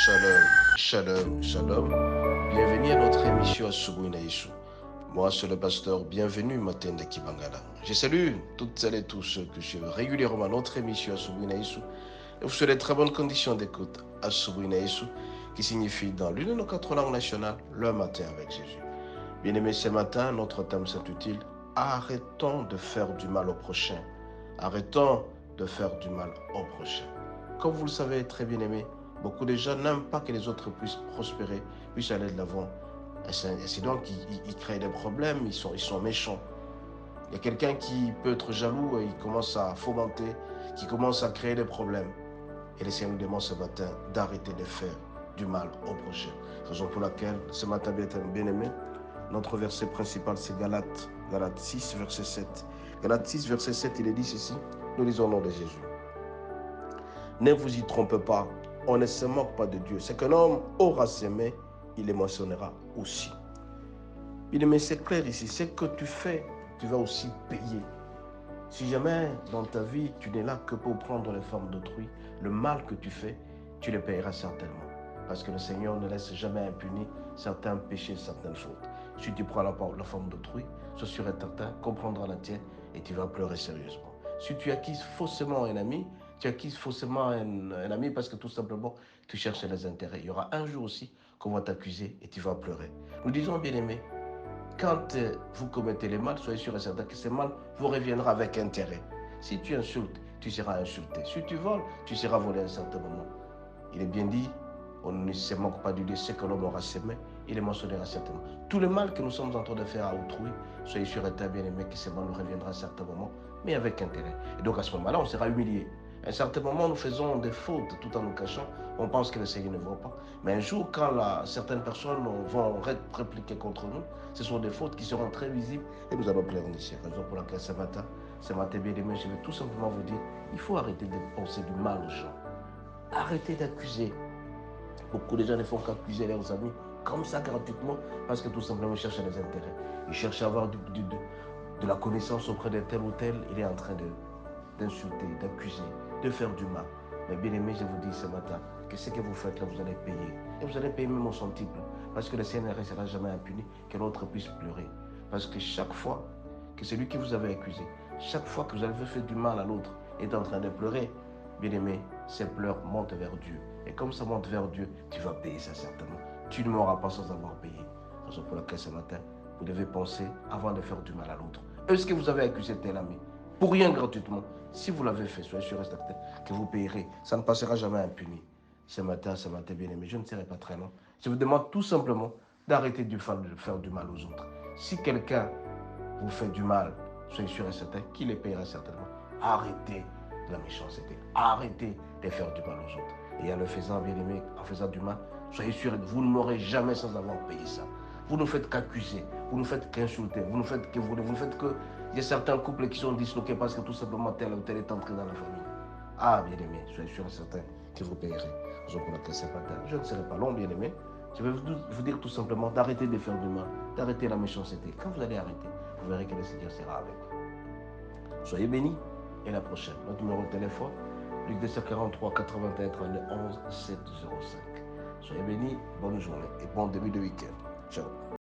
Shalom, shalom, shalom. Bienvenue à notre émission Asubuhi na Yesu. Moi, c'est le pasteur. Bienvenue, Matende Kibangala. Je salue toutes celles et tous ceux que suivent régulièrement notre émission Asubuhi na Yesu. Et vous souhaitez de très bonnes conditions d'écoute Asubuhi na Yesu, qui signifie dans l'une de nos quatre langues nationales, le matin avec Jésus. Bien-aimés, ce matin, notre thème s'intitule Arrêtons de faire du mal au prochain. Arrêtons de faire du mal au prochain. Comme vous le savez, très bien-aimés, beaucoup de gens n'aiment pas que les autres puissent prospérer, puissent aller de l'avant. Et c'est donc qu'ils créent des problèmes, ils sont méchants. Il y a quelqu'un qui peut être jaloux et il commence à fomenter, qui commence à créer des problèmes. Et le Seigneur nous demande ce matin d'arrêter de faire du mal au prochain. Raison pour laquelle, ce matin, bien-aimés, notre verset principal, c'est Galates 6, verset 7. Galates 6, verset 7, il est dit ceci. Nous lisons au nom de Jésus. Ne vous y trompez pas, on ne se moque pas de Dieu. Ce qu'un homme aura semé, il le moissonnera aussi. Mais c'est clair ici, ce que tu fais, tu vas aussi payer. Si jamais dans ta vie, tu n'es là que pour prendre les formes d'autrui, le mal que tu fais, tu le payeras certainement. Parce que le Seigneur ne laisse jamais impuni certains péchés, certaines fautes. Si tu prends la forme d'autrui, sois sûr et certain qu'on prendra la tienne et tu vas pleurer sérieusement. Si tu acquises faussement un ami, tu acquises faussement un ami parce que tout simplement, tu cherches les intérêts. Il y aura un jour aussi qu'on va t'accuser et tu vas pleurer. Nous disons, bien-aimés, quand vous commettez les mal, soyez sûr et certain que ce mal vous reviendra avec intérêt. Si tu insultes, tu seras insulté. Si tu voles, tu seras volé à un certain moment. Il est bien dit, on ne se moque pas du décès que l'homme aura semé, il est mentionnera certainement. Tout le mal que nous sommes en train de faire à autrui, soyez sûr et bien aimé que ce mal nous reviendra à un certain moment, mais avec intérêt. Et donc à ce moment-là, on sera humilié. À un certain moment, nous faisons des fautes tout en nous cachant. On pense que le Seigneur ne voit pas. Mais un jour, quand certaines personnes vont répliquer contre nous, ce sont des fautes qui seront très visibles et nous allons pleurer ici. Raison pour laquelle ce matin, bien aimé, je vais tout simplement vous dire, il faut arrêter de penser du mal aux gens. Arrêtez d'accuser. Beaucoup de gens ne font qu'accuser leurs amis comme ça gratuitement parce que tout simplement ils cherchent des intérêts. Ils cherchent à avoir de la connaissance auprès de tel ou tel. Il est en train d'insulter, d'accuser, de faire du mal. Mais bien aimé, je vous dis ce matin que ce que vous faites là, vous allez payer. Et vous allez payer même au centuple. Parce que le Seigneur ne sera jamais impuni, que l'autre puisse pleurer. Parce que chaque fois que celui qui vous avait accusé, chaque fois que vous avez fait du mal à l'autre, est en train de pleurer, bien aimé, ces pleurs montent vers Dieu. Et comme ça monte vers Dieu, tu vas payer ça certainement. Tu ne m'auras pas sans avoir payé. Raison pour laquelle ce matin, vous devez penser avant de faire du mal à l'autre. Est-ce que vous avez accusé tel ami pour rien gratuitement? Si vous l'avez fait, soyez sûr et certain que vous payerez. Ça ne passera jamais impuni. Ce matin, bien aimé, je ne serai pas très long. Je vous demande tout simplement d'arrêter de faire du mal aux autres. Si quelqu'un vous fait du mal, soyez sûr et certain qu'il les payera certainement. Arrêtez la méchanceté. Arrêtez de faire du mal aux autres. Et en le faisant, bien aimé, en faisant du mal, soyez sûr que vous ne m'aurez jamais sans avoir payé ça. Vous ne faites qu'accuser, vous ne faites qu'insulter, vous ne faites que vous ne faites que. Il y a certains couples qui sont disloqués parce que tout simplement tel ou tel est entré dans la famille. Ah, bien aimé, soyez sûr et certain que vous payerez. Raison pour laquelle ce matin, je ne serai pas long, bien aimé. Je vais vous dire tout simplement d'arrêter de faire du mal, d'arrêter la méchanceté. Quand vous allez arrêter, vous verrez que le Seigneur sera avec vous. Soyez bénis et à la prochaine. Notre numéro de téléphone, plus 243 81 32 11 705. Soyez bénis, bonne journée et bon début de week-end. Ciao.